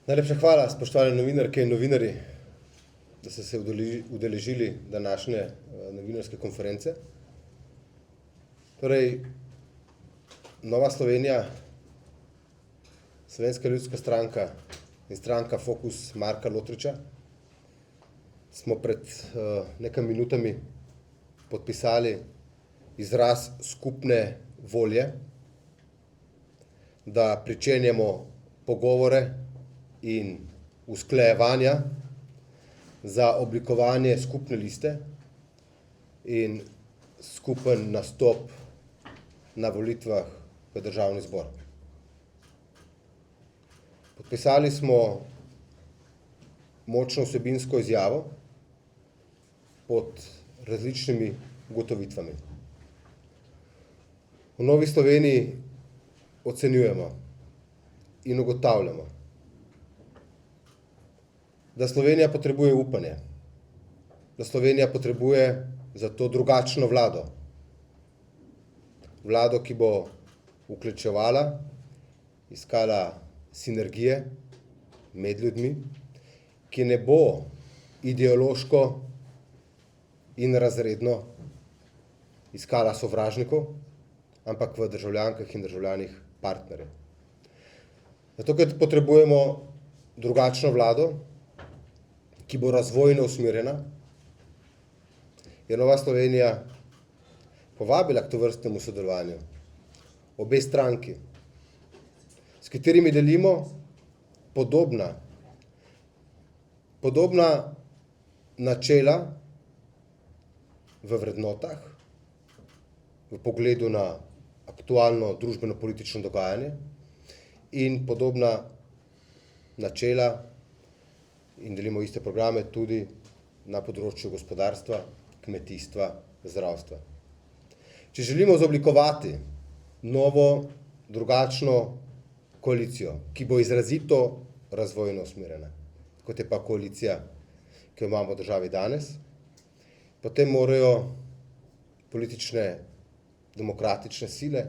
Najlepša hvala, spoštovane novinarke in novinarji, da ste se udeležili današnje novinarske konference. Torej, Nova Slovenija, Slovenska ljudska stranka in stranka Fokus Marka Lotriča smo pred nekaj minutami podpisali izraz skupne volje, da pričenjamo pogovore in usklajevanja za oblikovanje skupne liste in skupen nastop na volitvah v Državni zbor. Podpisali smo močno vsebinsko izjavo pod različnimi ugotovitvami. V Novi Sloveniji ocenjujemo in ugotavljamo, da Slovenija potrebuje upanje, da Slovenija potrebuje za to drugačno vlado. Vlado, ki bo vključevala, iskala sinergije med ljudmi, ki ne bo ideološko in razredno iskala sovražnikov, ampak v državljankah in državljanih partnerjev. Zato, ker potrebujemo drugačno vlado, ki bo razvojno usmerjena, je Nova Slovenija povabila k tovrstnemu sodelovanju obe stranki, s katerimi delimo podobna načela v vrednotah, v pogledu na aktualno družbeno-politično dogajanje in podobna načela in delimo iste programe tudi na področju gospodarstva, kmetijstva, zdravstva. Če želimo izoblikovati novo, drugačno koalicijo, ki bo izrazito razvojno usmerjena, kot je pa koalicija, ki jo imamo v državi danes, potem morajo politične, demokratične sile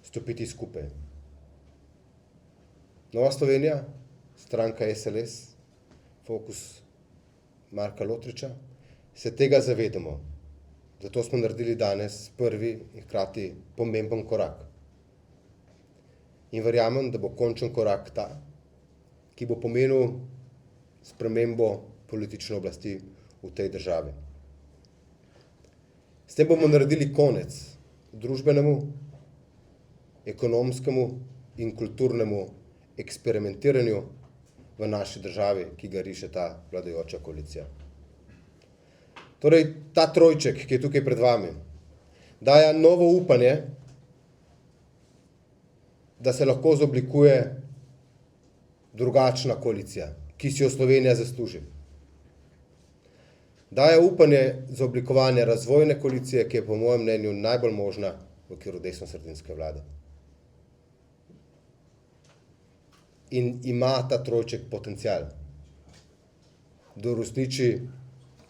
stopiti skupaj. Nova Slovenija, stranka SLS, Fokus Marka Lotriča, se tega zavedamo. Zato smo naredili danes prvi in hkrati pomemben korak. In verjamem, da bo končen korak ta, ki bo pomenil spremembo politične oblasti v tej državi. S tem bomo naredili konec družbenemu, ekonomskemu in kulturnemu eksperimentiranju v naši državi, ki ga riše ta vladajoča koalicija. Torej, ta trojček, ki je tukaj pred vami, daje novo upanje, da se lahko izoblikuje drugačna koalicija, ki si jo Slovenija zasluži. Daje upanje za oblikovanje razvojne koalicije, ki je po mojem mnenju najbolj možna v okviru desnosredinske vlade. In ima ta trojček potencial, da uresniči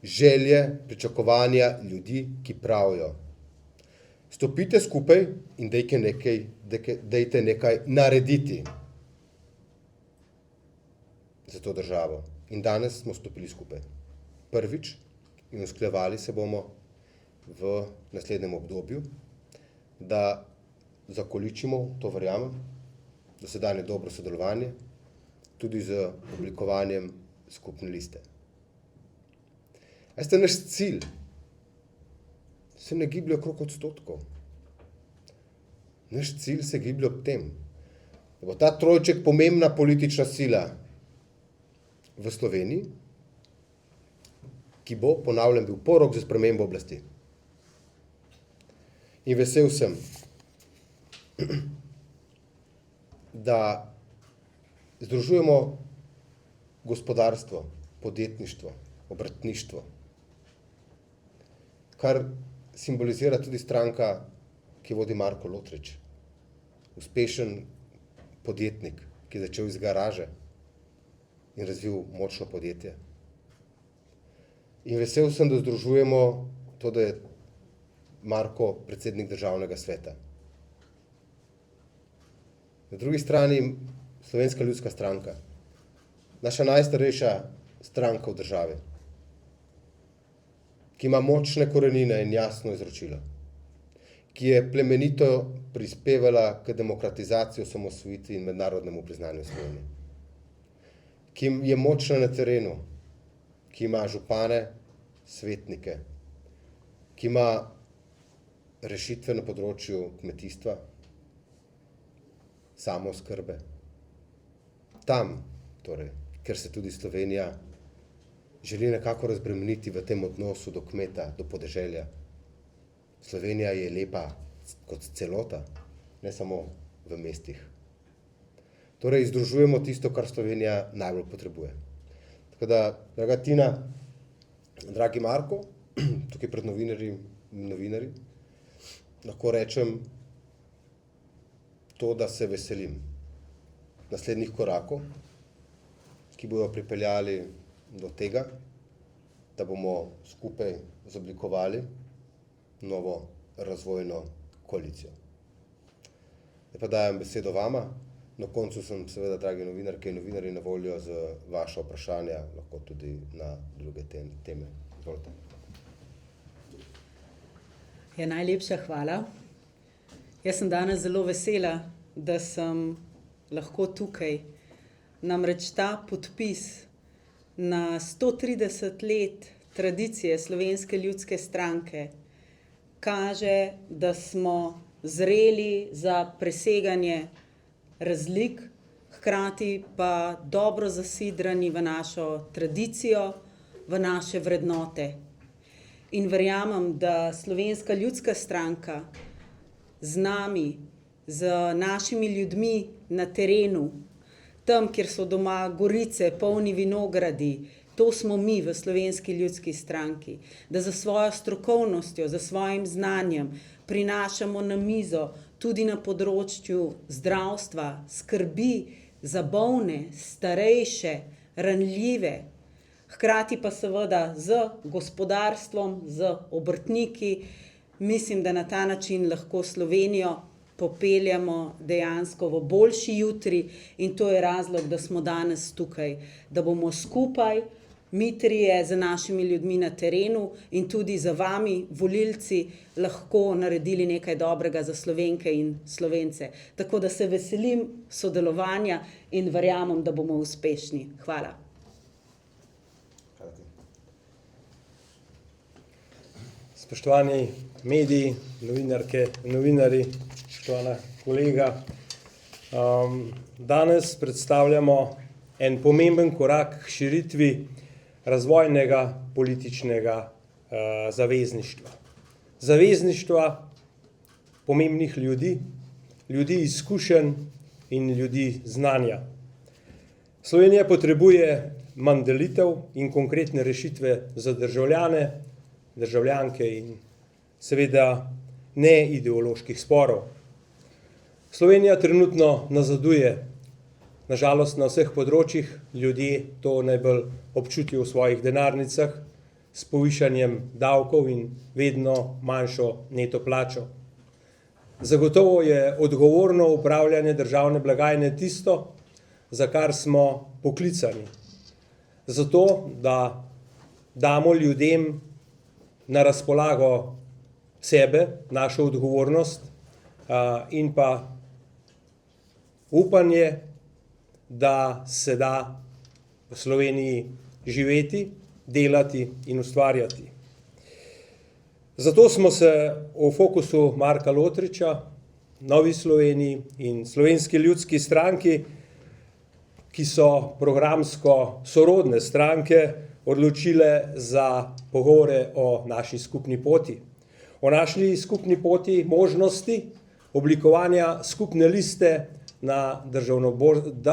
želje, pričakovanja ljudi, ki pravijo: stopite skupaj in dajte nekaj narediti za to državo. In danes smo stopili skupaj. Prvič, in usklajevali se bomo v naslednjem obdobju, da zakoličimo, to verjamem, dosedanje dobro sodelovanje, tudi z oblikovanjem skupne liste. Veste, naš cilj se ne giblje okrog odstotkov. Naš cilj se giblje ob tem, da bo ta trojček pomembna politična sila v Sloveniji, ki bo, ponavljam, bil porok za spremembo oblasti. In vesel sem, da združujemo gospodarstvo, podjetništvo, obrtništvo, kar simbolizira tudi stranka, ki vodi Marko Lotrič. Uspešen podjetnik, ki je začel iz garaže in razvil močno podjetje. In vesel sem, da združujemo to, da je Marko predsednik Državnega sveta. Na drugi strani Slovenska ljudska stranka, naša najstarejša stranka v državi, ki ima močne korenine in jasno izročilo, ki je plemenito prispevala k demokratizaciji, osamosvojitvi in mednarodnemu priznanju Slovenije, ki je močna na terenu, ki ima župane, svetnike, ki ima rešitve na področju kmetijstva, samooskrbe. Tam, torej, ker se tudi Slovenija želi nekako razbremeniti v tem odnosu do kmeta, do podeželja. Slovenija je lepa kot celota, ne samo v mestih. Torej, združujemo tisto, kar Slovenija najbolj potrebuje. Tako da, draga Tina, dragi Marko, tukaj pred novinarji, lahko rečem to, da se veselim naslednjih korakov, ki bodo pripeljali do tega, da bomo skupaj zoblikovali novo razvojno koalicijo. Zdaj pa dajem besedo vama. Na koncu sem seveda, dragi novinarke in novinarji, na voljo z vaša vprašanja, lahko tudi na druge teme. Izvolite. Ja, najlepša hvala. Jaz sem danes zelo vesela, da sem lahko tukaj. Namreč ta podpis na 130 let tradicije Slovenske ljudske stranke kaže, da smo zreli za preseganje razlik, hkrati pa dobro zasidrani v našo tradicijo, v naše vrednote. In verjamem, da Slovenska ljudska stranka z nami, z našimi ljudmi na terenu, tam, kjer so doma gorice, polni vinogradi, to smo mi v Slovenski ljudski stranki, da za svojo strokovnostjo, za svojim znanjem prinašamo na mizo tudi na področju zdravstva, skrbi za bolne, starejše, ranljive, hkrati pa seveda z gospodarstvom, z obrtniki. Mislim, da na ta način lahko Slovenijo popeljamo dejansko v boljši jutri in to je razlog, da smo danes tukaj, da bomo skupaj, mi trije z našimi ljudmi na terenu in tudi za vami, volilci, lahko naredili nekaj dobrega za Slovenke in Slovence. Tako da se veselim sodelovanja in verjamem, da bomo uspešni. Hvala. Spoštovani mediji, novinarke, novinarji, spoštovana kolega. Danes predstavljamo en pomemben korak k širitvi razvojnega političnega zavezništva. Zavezništva pomembnih ljudi, ljudi izkušenj in ljudi znanja. Slovenija potrebuje manj delitev in konkretne rešitve za državljane, državljanke in seveda ne ideoloških sporov. Slovenija trenutno nazaduje, nažalost na vseh področjih, ljudje to najbolj občutijo v svojih denarnicah s povišanjem davkov in vedno manjšo neto plačo. Zagotovo je odgovorno upravljanje državne blagajne tisto, za kar smo poklicani. Zato, da damo ljudem na razpolago sebe, našo odgovornost in pa upanje, da se da v Sloveniji živeti, delati in ustvarjati. Zato smo se v fokusu Marka Lotriča, Novi Sloveniji in Slovenski ljudski stranki, ki so programsko sorodne stranke, odločile za pogovore o naši skupni poti. O naši skupni poti možnosti oblikovanja skupne liste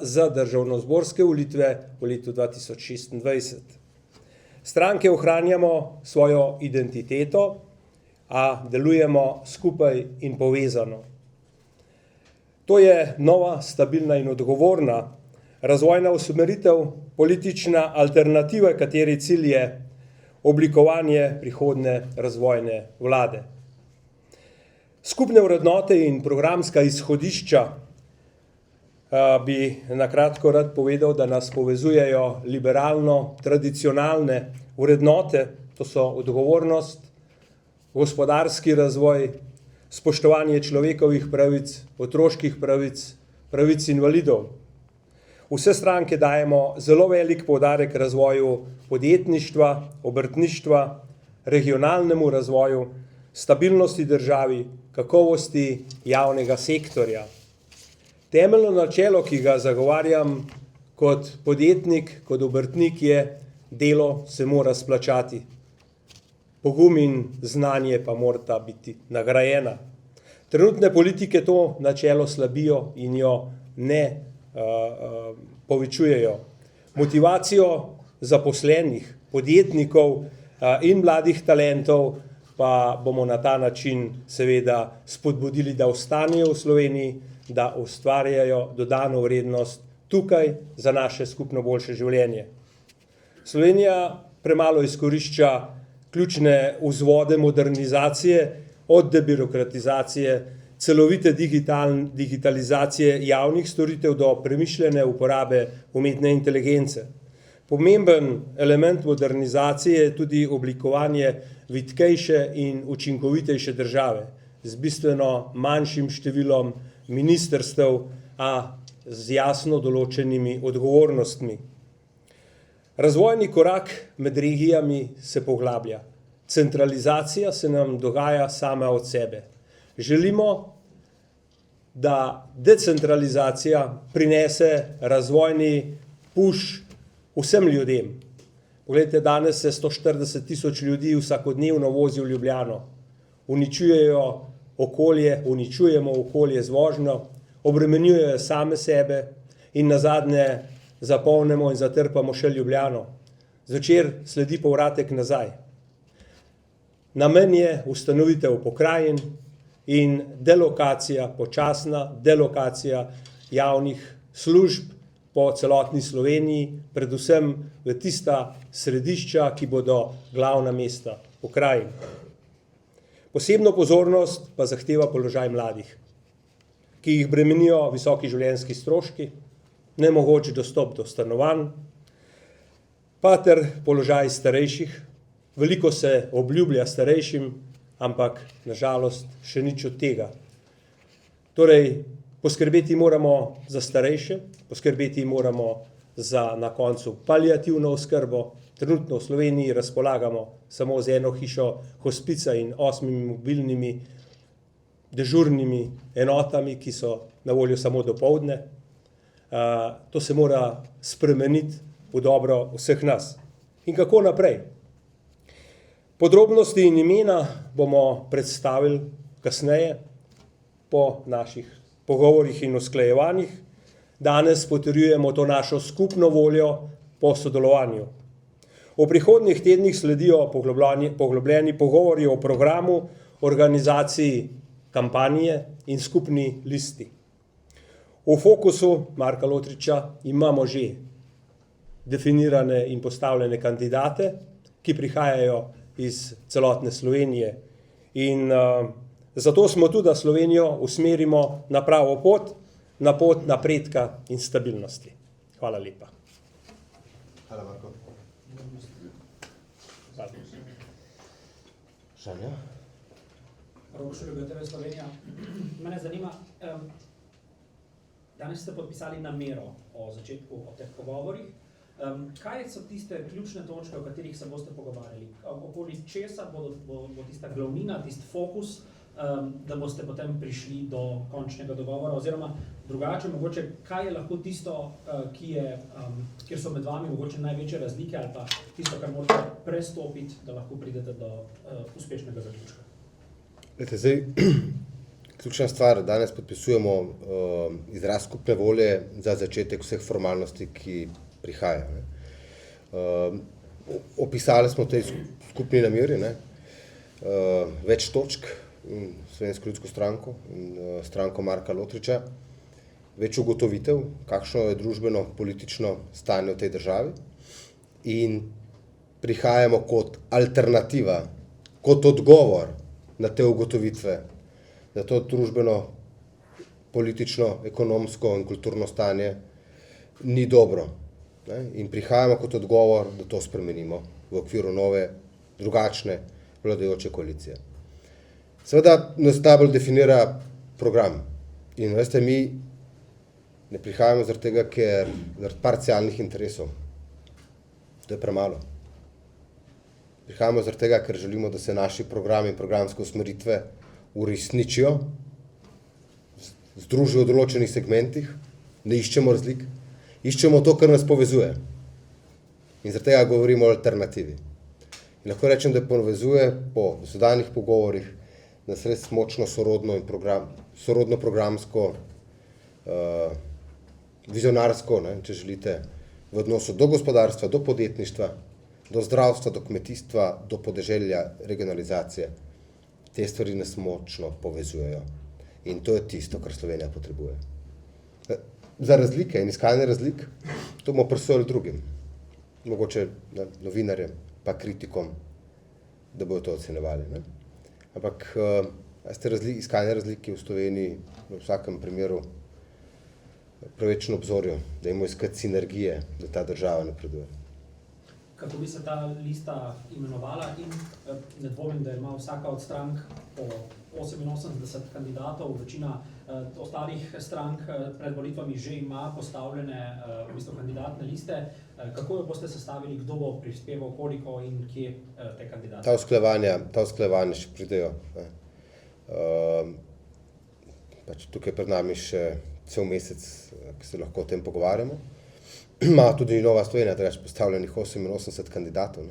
za državnozborske volitve v letu 2026. Stranke ohranjamo svojo identiteto, a delujemo skupaj in povezano. To je nova, stabilna in odgovorna razvojna usmeritev, politična alternativa, kateri cilj je oblikovanje prihodnje razvojne vlade. Skupne vrednote in programska izhodišča bi na kratko rad povedal, da nas povezujejo liberalno tradicionalne vrednote, to so odgovornost, gospodarski razvoj, spoštovanje človekovih pravic, otroških pravic, pravic invalidov. Vse stranke dajemo zelo velik poudarek razvoju podjetništva, obrtništva, regionalnemu razvoju, stabilnosti državi, kakovosti javnega sektorja. Temeljno načelo, ki ga zagovarjam kot podjetnik, kot obrtnik, je: delo se mora splačati. Pogum in znanje pa morata biti nagrajena. Trenutne politike to načelo slabijo in jo ne povečujejo. Motivacijo zaposlenih, podjetnikov in mladih talentov pa bomo na ta način seveda spodbudili, da ostanejo v Sloveniji, da ustvarjajo dodano vrednost tukaj za naše skupno boljše življenje. Slovenija premalo izkorišča ključne vzvode modernizacije, od debirokratizacije, celovite digitalizacije javnih storitev do premišljene uporabe umetne inteligence. Pomemben element modernizacije je tudi oblikovanje vitkejše in učinkovitejše države z bistveno manjšim številom ministrstev, a z jasno določenimi odgovornostmi. Razvojni korak med regijami se poglablja. Centralizacija se nam dogaja sama od sebe. Želimo, da decentralizacija prinese razvojni push vsem ljudem. Poglejte, danes se 140.000 ljudi vsakodnevno vozi v Ljubljano. Uničujemo okolje z vožnjo, obremenjujejo same sebe in nazadnje zapolnimo in zatrpamo še Ljubljano. Zvečer sledi povratek nazaj. Namen je ustanovitev pokrajin in počasna delokacija javnih služb po celotni Sloveniji, predvsem v tista središča, ki bodo glavna mesta pokrajin. Posebno pozornost pa zahteva položaj mladih, ki jih bremenijo visoki življenjski stroški, nemogoč dostop do stanovanj, pa ter položaj starejših. Veliko se obljublja starejšim, ampak nažalost še nič od tega. Torej, poskrbeti moramo za starejše, poskrbeti moramo za na koncu paliativno oskrbo. Trenutno v Sloveniji razpolagamo samo z eno hišo hospica in 8 mobilnimi dežurnimi enotami, ki so na voljo samo dopoldne. To se mora spremeniti v dobro vseh nas. In kako naprej? Podrobnosti in imena bomo predstavili kasneje po naših pogovorih in usklajevanjih. Danes potrjujemo to našo skupno voljo po sodelovanju. V prihodnjih tednih sledijo poglobljeni pogovori o programu, organizaciji kampanje in skupni listi. V fokusu Marka Lotriča imamo že definirane in postavljene kandidate, ki prihajajo iz celotne Slovenije. In zato smo tudi, da Slovenijo usmerimo na pravo pot, na pot napredka in stabilnosti. Hvala lepa. Hvala, Marko. Šanja? Rogoš Ljubitelj Slovenija. Mene zanima, danes ste podpisali namero o začetku o teh pogovorih. Kaj so tiste ključne točke, o katerih se boste pogovarjali? Okoli česa bo tista glavnina, tisti fokus, da boste potem prišli do končnega dogovora? Oziroma drugače, mogoče, kaj je lahko tisto, kjer so med vami mogoče največje razlike, ali pa tisto, kar morate prestopiti, da lahko pridete do uspešnega zaključka? Zdaj, ključna stvar, danes podpisujemo izraz skupne volje za začetek vseh formalnosti, ki prihaja. Opisali smo v tej skupni nameri več točk, Slovensko ljudsko stranko in stranko Marka Lotriča, več ugotovitev, kakšno je družbeno, politično stanje v tej državi, in prihajamo kot alternativa, kot odgovor na te ugotovitve, na to družbeno politično, ekonomsko in kulturno stanje ni dobro. Ne? In prihajamo kot odgovor, da to spremenimo v okviru nove, drugačne vladajoče koalicije. Seveda nas najbolj definira program. In veste, mi ne prihajamo zaradi tega, ker zaradi parcialnih interesov. To je premalo. Prihajamo zaradi tega, ker želimo, da se naši programi in programske usmeritve uresničijo, združijo v določenih segmentih, ne iščemo razlik, iščemo to, kar nas povezuje. In zaradi tega govorimo o alternativi. In lahko rečem, da povezuje po dosedanjih pogovorih nas res močno sorodno programsko, vizionarsko, ne, če želite, v odnosu do gospodarstva, do podjetništva, do zdravstva, do kmetijstva, do podeželja, regionalizacije. Te stvari nas močno povezujejo. In to je tisto, kar Slovenija potrebuje. Za razlike in iskanje razlik, to bomo presojali drugim. Mogoče novinarjem, pa kritikom, da bodo to ocenjevali. Ne? Ampak iskanje razlike v Sloveniji v vsakem primeru preveč na obzorju, da imamo iskati sinergije, da ta država napreduje. Kako bi se ta lista imenovala in ne dvomim, da ima vsaka od strank po 88 kandidatov, večina ostalih strank pred volitvami že ima postavljene v bistvu kandidatne liste. Kako jo boste sestavili, kdo bo prispeval, koliko in kje te kandidate? Ta usklajevanja še pridejo. Tukaj pred nami še cel mesec, ki se lahko o tem pogovarjamo. Ima tudi Nova Slovenija, drugače postavljenih 88 kandidatov.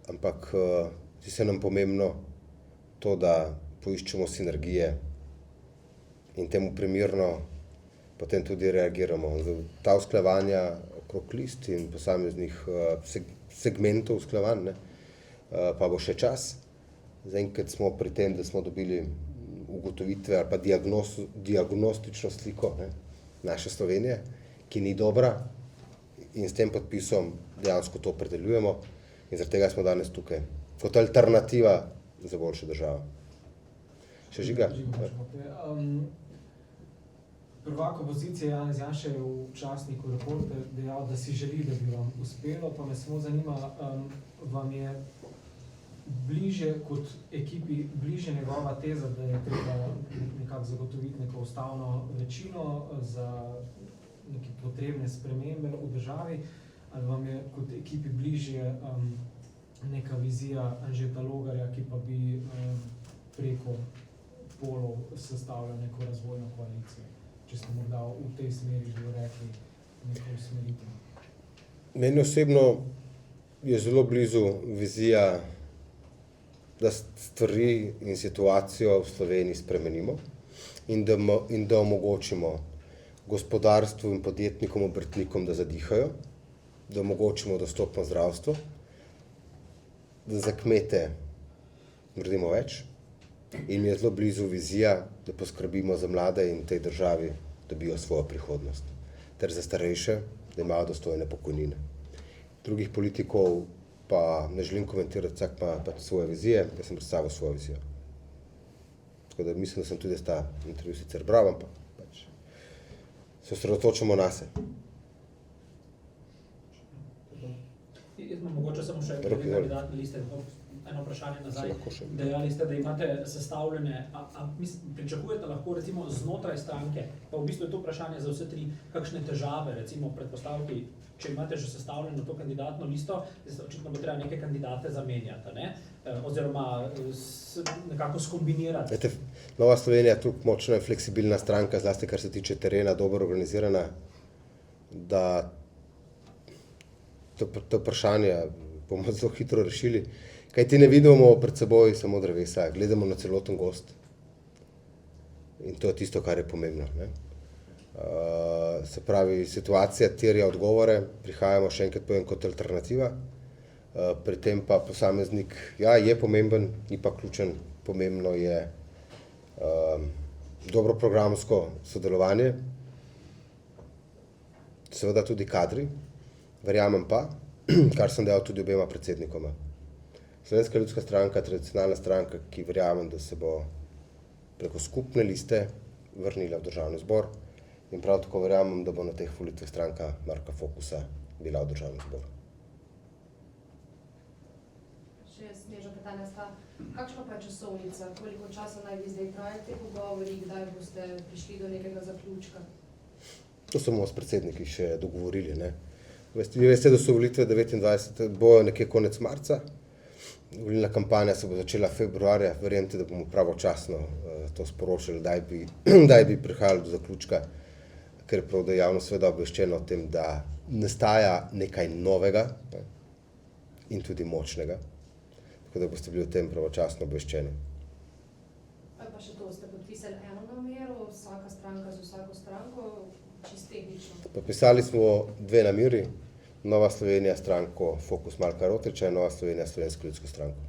Ampak zdi se nam pomembno to, da poiščemo sinergije in temu primerno potem tudi reagiramo. Ta usklajevanja okrog list in posameznih segmentov usklajevanj, pa bo še čas. Zaenkrat smo pri tem, da smo dobili ugotovitve ali pa diagnostično sliko, ne, naše Slovenije, ki ni dobra, in s tem podpisom dejansko to opredeljujemo in zaradi tega smo danes tukaj kot alternativa za boljšo državo. Še Žiga? Prvak opozicije Janez Janša je v časniku Reporter dejal, da si želi, da bi vam uspelo, pa me samo zanima, vam je bliže kot ekipi, bliže njegova teza, da je treba nekako zagotoviti neko ustavno večino za neke potrebne spremembe v državi, ali vam je kot ekipi bližje neka vizija Anžeta Logarja, ki pa bi preko polov sestavljal neko razvojno koalicijo, če ste morda v tej smeri že rekli neko usmeritev? Meni osebno je zelo blizu vizija, da stvari in situacijo v Sloveniji spremenimo in da omogočimo gospodarstvu in podjetnikom, obrtnikom, da zadihajo, da omogočimo dostopno zdravstvo, da za kmete naredimo več in mi je zelo blizu vizija, da poskrbimo za mlade in tej državi dobijo svojo prihodnost, ter za starejše, da imajo dostojne pokojnine. Drugih politikov pa ne želim komentirati, vsak ima pač svoje vizije, jaz sem predstavil svojo vizijo. Tako da mislim, da sem tudi ta intervju sicer bral, ampak pač se osredotočamo na se. Jaz imam mogoče samo še kandidatne liste, eno vprašanje nazaj. Dejali ste, da imate sestavljene, pričakujete lahko recimo znotraj stranke, pa v bistvu je to vprašanje za vse tri, kakšne težave, recimo predpostavki, če imate že sestavljeno to kandidatno listo, očitno bo treba neke kandidate zamenjati, ne? Oziroma nekako skombinirati. Vete, Nova Slovenija je tukaj močno fleksibilna stranka, zlasti kar se tiče terena, dobro organizirana, da to vprašanje bomo zelo hitro rešili. Kajti ne vidimo pred seboj samo drevesa, gledamo na celoten gozd. In to je tisto, kar je pomembno. Ne? Se pravi, situacija terja odgovore, prihajamo še enkrat povem kot alternativa, pri tem pa posameznik, ja, je pomemben, ni pa ključen, pomembno je dobro programsko sodelovanje, seveda tudi kadri, verjamem pa, kar sem dejal tudi obema predsednikoma. Slovenska ljudska stranka, tradicionalna stranka, ki verjamem, da se bo preko skupne liste vrnila v državni zbor in prav tako verjamem, da bo na teh volitvah stranka Marka Fokusa bila v državnem zboru. Še snežna pitanja sta. Kakšna pa je časovnica? Koliko časa naj bi zdaj trajali te pogovori? Kdaj boste prišli do nekega zaključka? To smo s predsedniki še dogovorili. Ne? Vi veste, da so volitve 29, bojo nekje konec marca. Volilna kampanja se bo začela februarja. Verjemite, da bomo pravočasno to sporočili, kdaj bi prihajali do zaključka, ker prav, da je javnost seveda obveščena o tem, da nastaja nekaj novega, ne? In tudi močnega. Tako da boste bili o tem pravočasno obveščeni. Pa še to, ste podpisali eno namero, vsaka stranka z vsako stranko, čisto tehnično. Podpisali smo 2 nameri, Nova Slovenija stranko Fokus Marka Rotriča in Nova Slovenija Slovensko ljudsko stranko.